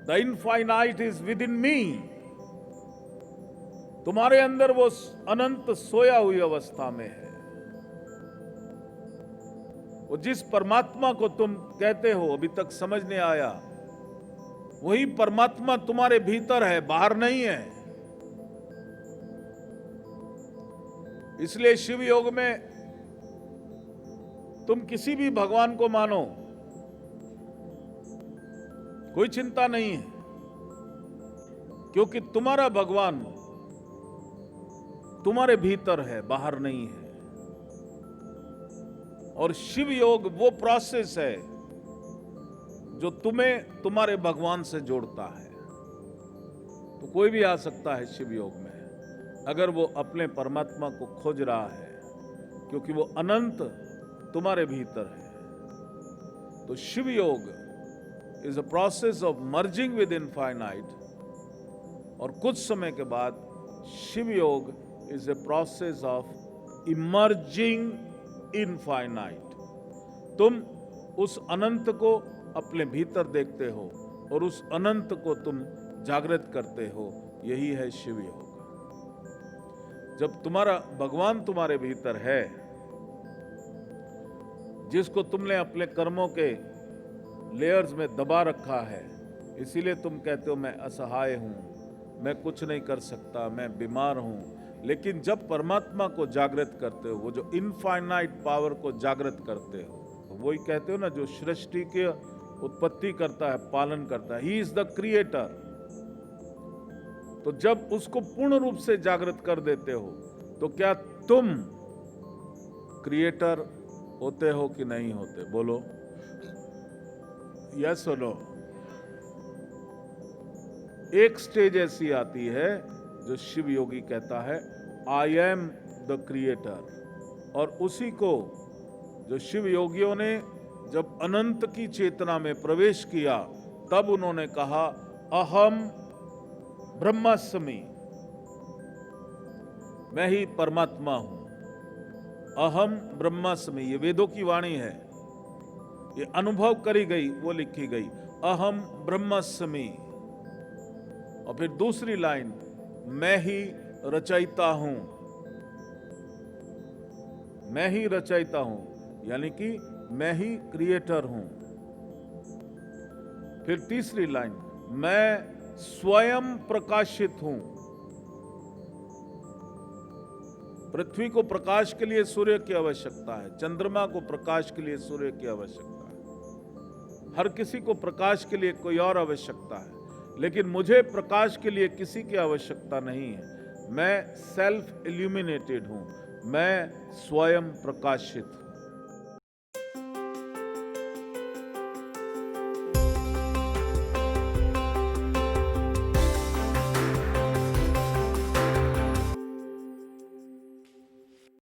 The infinite is within me. तुम्हारे अंदर वो अनंत सोया हुई अवस्था में है। वो जिस परमात्मा को तुम कहते हो अभी तक समझ नहीं आया, वही परमात्मा तुम्हारे भीतर है, बाहर नहीं है। इसलिए शिव योग में तुम किसी भी भगवान को मानो, कोई चिंता नहीं है, क्योंकि तुम्हारा भगवान तुम्हारे भीतर है, बाहर नहीं है। और शिव योग वो प्रोसेस है जो तुम्हें तुम्हारे भगवान से जोड़ता है। तो कोई भी आ सकता है शिव योग में, अगर वो अपने परमात्मा को खोज रहा है, क्योंकि वो अनंत तुम्हारे भीतर है। तो शिव योग is a process of merging with infinite, और कुछ समय के बाद शिव योग is a process of emerging infinite. तुम उस अनंत को अपने भीतर देखते हो और उस अनंत को तुम जागृत करते हो। यही है शिव योग। जब तुम्हारा भगवान तुम्हारे भीतर है, जिसको तुमने अपने कर्मों के लेयर्स में दबा रखा है, इसीलिए तुम कहते हो मैं असहाय हूं, मैं कुछ नहीं कर सकता, मैं बीमार हूं। लेकिन जब परमात्मा को जागृत करते हो, वो जो इनफाइनाइट पावर को जागृत करते हो, वही कहते हो ना, जो सृष्टि की उत्पत्ति करता है, पालन करता है, ही इज द क्रिएटर। तो जब उसको पूर्ण रूप से जागृत कर देते हो, तो क्या तुम क्रिएटर होते हो कि नहीं होते? बोलो यस और नो। एक स्टेज ऐसी आती है जो शिव योगी कहता है आई एम द क्रिएटर, और उसी को जो शिव योगियों ने जब अनंत की चेतना में प्रवेश किया, तब उन्होंने कहा अहम ब्रह्मास्मि, मैं ही परमात्मा हूं। अहम ब्रह्मास्मि, ये वेदों की वाणी है, ये अनुभव करी गई, वो लिखी गई, अहम ब्रह्मास्मि। और फिर दूसरी लाइन, मैं ही रचयिता हूं, मैं ही रचयिता हूं, यानी कि मैं ही क्रिएटर हूं। फिर तीसरी लाइन, मैं स्वयं प्रकाशित हूं। पृथ्वी को प्रकाश के लिए सूर्य की आवश्यकता है, चंद्रमा को प्रकाश के लिए सूर्य की आवश्यकता है, हर किसी को प्रकाश के लिए कोई और आवश्यकता है, लेकिन मुझे प्रकाश के लिए किसी की आवश्यकता नहीं है। मैं सेल्फ इल्यूमिनेटेड हूं, मैं स्वयं प्रकाशित हूं।